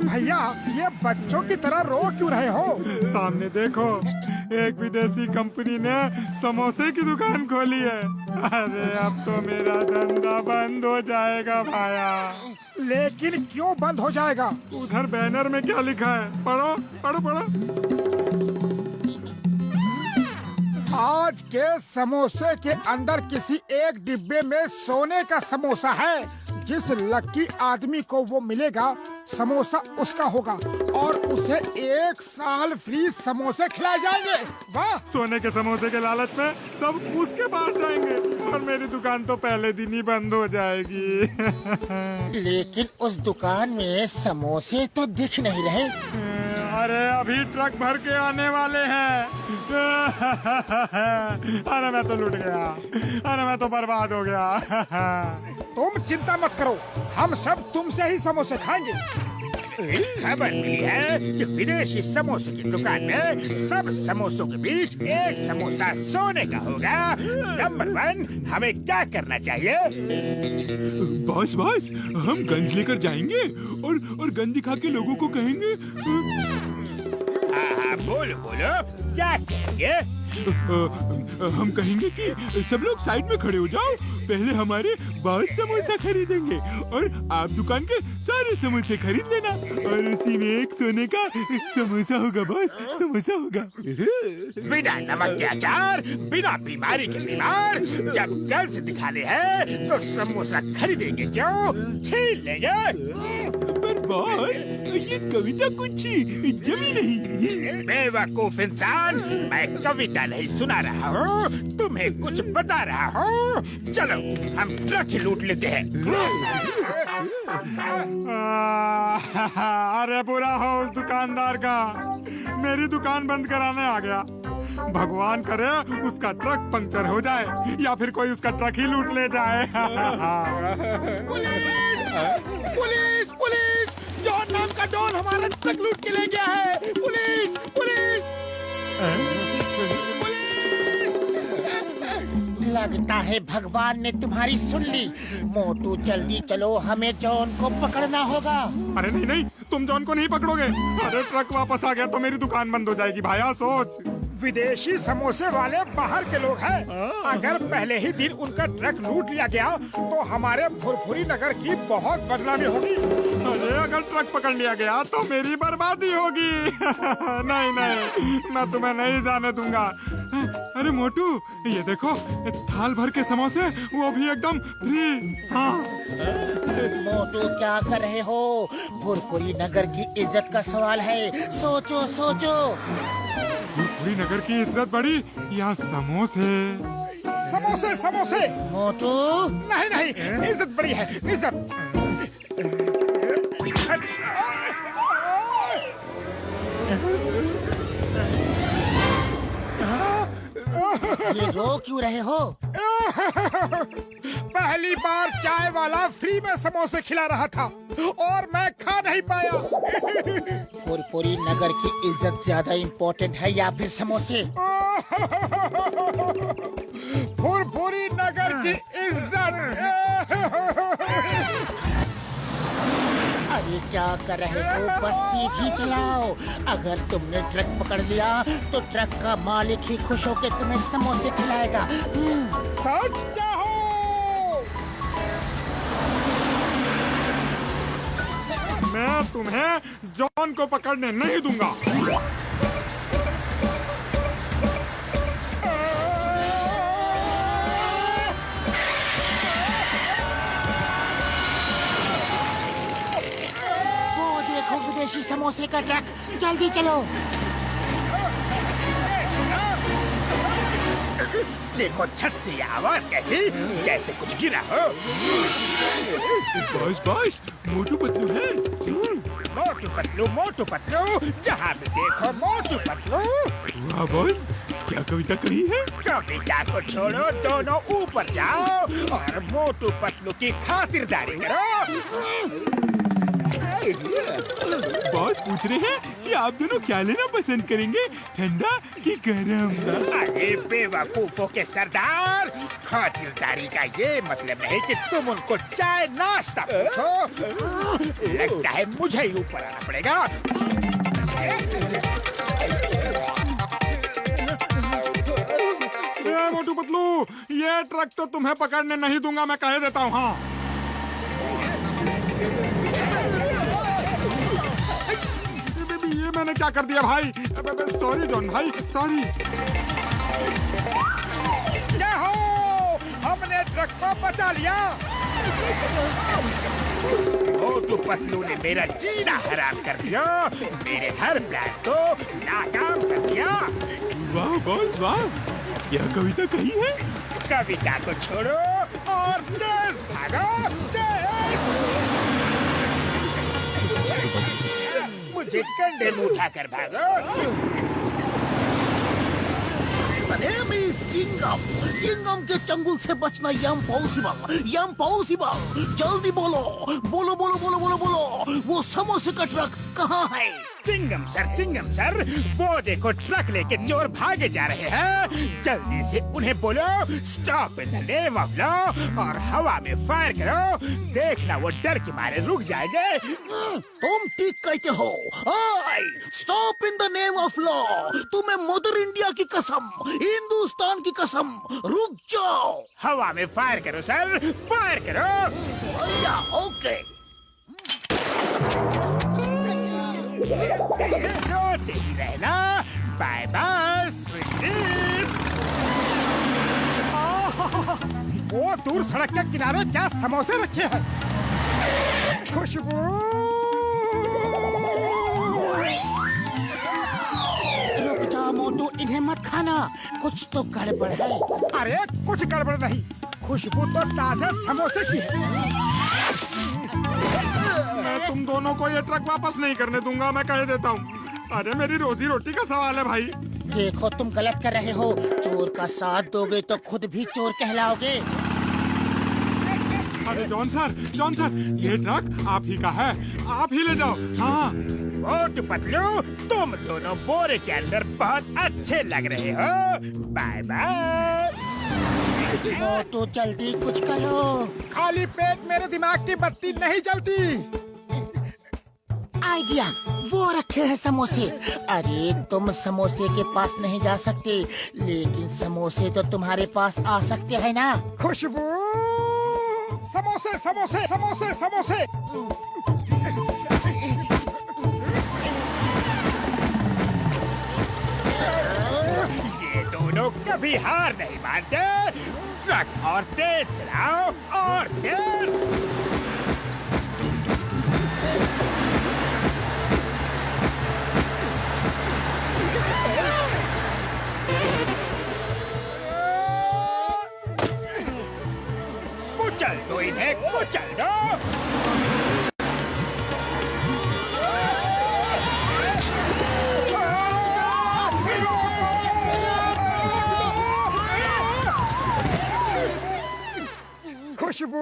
भैया, ये बच्चों की तरह रो क्यों रहे हो? सामने देखो, एक विदेशी कंपनी ने समोसे की दुकान खोली है। अरे अब तो मेरा धंधा बंद हो जाएगा भाया। लेकिन क्यों बंद हो जाएगा? उधर बैनर में क्या लिखा है? पढ़ो पढ़ो पढ़ो। आज के समोसे के अंदर किसी एक डिब्बे में सोने का समोसा है। जिस लकी आदमी को वो मिलेगा, समोसा उसका होगा और उसे 1 साल फ्री समोसे खिलाए जाएंगे। वाह! सोने के समोसे के लालच में सब उसके पास जाएंगे और मेरी दुकान तो पहले दिन ही बंद हो जाएगी। लेकिन उस दुकान में समोसे तो दिख नहीं रहे। अरे अभी ट्रक भर के आने वाले हैं। अरे मैं तो लूट गया। अरे मैं तो बर्बाद हो गया। तुम चिंता मत करो, हम सब तुमसे ही समोसे खाएंगे। खबर मिली है कि विदेशी समोसे की दुकान में सब समोसों के बीच एक समोसा सोने का होगा। नंबर 1, हमें क्या करना चाहिए? बॉस हम गन्स लेकर जाएंगे और गन दिखा के लोगों को कहेंगे। हाँ, बोलो क्या कहेंगे? हम कहेंगे कि सब लोग साइड में खड़े हो जाओ, पहले हमारे बॉस समोसा खरीदेंगे और आप दुकान के सारे समोसे खरीद लेना और उसी में एक सोने का समोसा होगा। बॉस, समोसा होगा। बिना नमक के अचार, बिना बीमारी के बीमार। जब गर्ल्स दिखाने हैं तो समोसा खरीदेंगे क्यों? छीन लेंगे। पर बॉस, ये कविता कुछ जमी नहीं। बेवकूफ इंसान, मैं कविता नहीं सुना रहा हूँ, तुम्हें कुछ बता रहा हूँ। चलो हम ट्रक ही लूट लेते हैं। अरे बुरा हो उस दुकानदार का, मेरी दुकान बंद कराने आ गया। भगवान करे उसका ट्रक पंक्चर हो जाए या फिर कोई उसका ट्रक ही लूट ले जाए। पुलिस! जॉन नाम का डॉन हमारा ट्रक लूट के ले गया है। पुलिस! लगता है भगवान ने तुम्हारी सुन ली। मोटू जल्दी चलो, हमें जॉन को पकड़ना होगा। अरे नहीं, तुम जॉन को नहीं पकड़ोगे। अरे ट्रक वापस आ गया तो मेरी दुकान बंद हो जाएगी भाया, सोच। विदेशी समोसे वाले बाहर के लोग हैं। अगर पहले ही दिन उनका ट्रक लूट लिया गया तो हमारे भुरभुरी नगर की बहुत बदनामी होगी। अरे अगर ट्रक पकड़ लिया गया तो मेरी बर्बादी होगी। नहीं, मैं तुम्हें नहीं जाने दूंगा। अरे मोटू, ये देखो, थाल भर के समोसे, वो भी एकदम फ्री। हाँ। मोटू क्या कर रहे हो? भुरभुरी नगर की इज्जत का सवाल है, सोचो। भुरभुरी नगर की इज्जत बड़ी या समोसे? समोसे। मोटू नहीं, इज्जत बड़ी है, इज्जत। ये रो क्यों रहे हो? पहली बार चाय वाला फ्री में समोसे खिला रहा था और मैं खा नहीं पाया। भुरभुरी नगर की इज्जत ज्यादा इम्पोर्टेंट है या फिर समोसे? भुरभुरी नगर की इज्जत। अरे क्या कर रहे हो? बस सीधी चलाओ। अगर तुमने ट्रक पकड़ लिया तो ट्रक का मालिक ही खुश होकर तुम्हें समोसे खिलाएगा। सच चाहो? मैं तुम्हें जॉन को पकड़ने नहीं दूंगा। विदेशी समोसे का ट्रक, जल्दी चलो। देखो छत से ये आवाज कैसी, जैसे कुछ गिरा हो। बॉस, मोटू पतलू है। मोटू पतलू, जहाँ भी देखो मोटू पतलू। वाह बॉस, क्या कविता कही है? कविता को छोड़ो, दोनों ऊपर जाओ और मोटू पतलू की खातिरदारी करो। बॉस पूछ रहे हैं कि आप दोनों क्या लेना पसंद करेंगे, ठंडा कि गरम? अरे बेवकूफों के सरदार, खातिरदारी का ये मतलब नहीं कि तुम उनको चाय नाश्ता पूछो। लगता है मुझे ही ऊपर आना पड़ेगा। मोटू पतलू, ये ट्रक तो तुम्हें पकड़ने नहीं दूंगा, मैं कह देता हूँ। हाँ, ये मैंने क्या कर दिया भाई? सॉरी जॉन भाई, सॉरी। क्या हो, हमने ट्रक को बचा लिया। मोटू पतलू ने मेरा जीना हराम कर दिया, मेरे हर प्लान को नाकाम कर दिया। वाह बॉस वाह, क्या कविता कही है? कविता को छोड़ो और तेज भागो, तेज। मुझे कंधे में उठाकर भागो। चिंगम के चंगुल से बचना इम्पॉसिबल। जल्दी बोलो बोलो बोलो बोलो बोलो बोलो, वो समोसे का ट्रक कहाँ है? चिंगम सर, वो देखो ट्रक लेके चोर भागे जा रहे हैं। जल्दी से उन्हें बोलो stop in the name of law और हवा में फायर करो। देखना वो डर के मारे रुक जाएंगे। तुम ठीक कहते हो। Stop in the name of law. तुम्हें मदर इंडिया की कसम, हिंदुस्तान की कसम, रुक जाओ। हवा में फायर करो सर, फायर करो। ओके। सोते ही रहना। Bye bye sweet dream. वो दूर सड़क के किनारे क्या समोसे रखे हैं। खुशबू। रुक जा मोटू, इन्हें मत खाना, कुछ तो गड़बड़ है। अरे कुछ गड़बड़ नहीं, खुशबू तो ताजा समोसे की है। मैं तुम दोनों को ये ट्रक वापस नहीं करने दूंगा, मैं कह देता हूँ। अरे मेरी रोजी रोटी का सवाल है भाई। देखो तुम गलत कर रहे हो, चोर का साथ दोगे तो खुद भी चोर कहलाओगे। अरे जॉन सर, ये ट्रक आप ही का है, आप ही ले जाओ। हाँ। मोटू पतलू, तुम दोनों बोरे के अंदर बहुत अच्छे लग रहे हो। Bye bye. मोटू जल्दी कुछ करो। खाली पेट मेरे दिमाग की बत्ती नहीं जलती। आइडिया, वो रखे हैं समोसे। अरे तुम समोसे के पास नहीं जा सकते, लेकिन समोसे तो तुम्हारे पास आ सकते हैं ना। खुशबू। समोसे समोसे समोसे समोसे। ये दोनों कभी हार नहीं मानते। ट्रक और तेज चलाओ, और तेज। कुचल दो इन्हें, कुचल दो। खुशबू।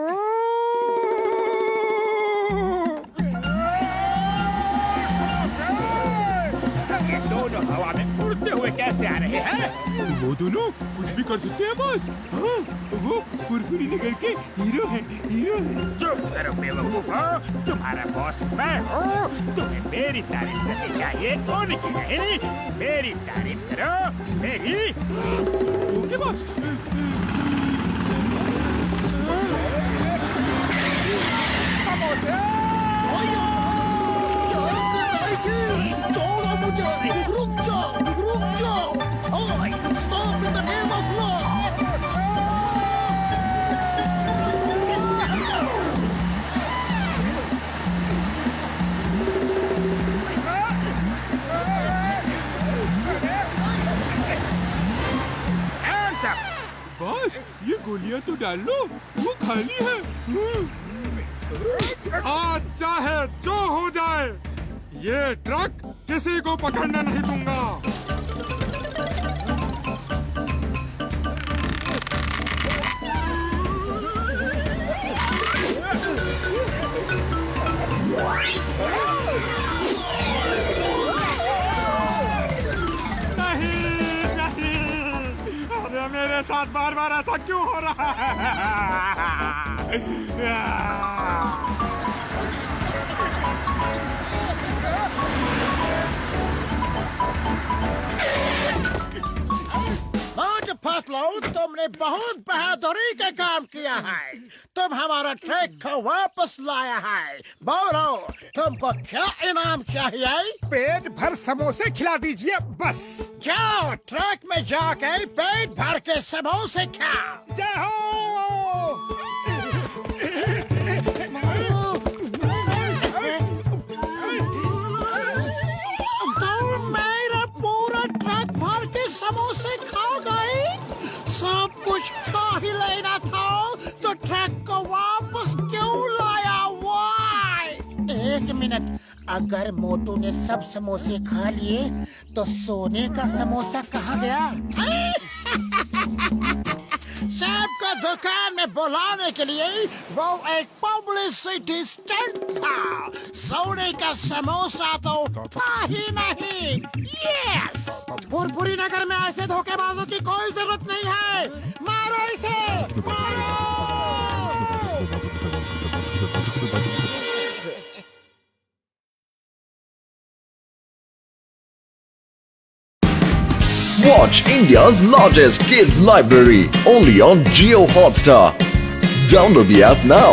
ये दोनों हवा में उड़ते हुए कैसे आ रहे हैं? वो दोनों कुछ भी कर सकते हैं बॉस। हाँ, वो फुरफुरी नगर के हीरो है। चुप करो बेवकूफो, तुम्हारा बॉस मैं हूँ। तुम्हें मेरी तारीफ करनी चाहिए, उनकी नहीं। मेरी तारीफ करो, मेरी। Okay boss. समोसे। छोड़ो मुझे, रुक जाओ। Stop in the name of law. Hands up! Boss ये गोलियां तो डाल लो, वो खाली है। आज चाहे जो हो जाए, ये ट्रक किसी को पकड़ने नहीं दूंगा। मेरे साथ बार बार ऐसा क्यों हो रहा है? मोटू पतलू, तुमने बहुत बहादुरी का काम किया है। तुम हमारा ट्रक को वापस लाया है। बोलो, तुमको क्या इनाम चाहिए? पेट भर समोसे खिला दीजिए बस। जाओ ट्रक में जाके पेट भर के समोसे खाओ। जय हो। तुम मेरा पूरा ट्रक भर के समोसे खा गए। सब कुछ खा ही लेना था तो ट्रक को वापस क्यों लाया? वाई? एक मिनट, अगर मोटू ने सब समोसे खा लिए तो सोने का समोसा कहाँ गया? सबको दुकान में बुलाने के लिए वो एक पब्लिसिटी स्टंट था। सोने का समोसा तो था ही नहीं। यस, पुरपुरी नगर में ऐसे धोखेबाजों की कोई जरूरत नहीं है। मारो इसे, मारो। Watch India's largest kids library only on Jio Hotstar. Download the app now.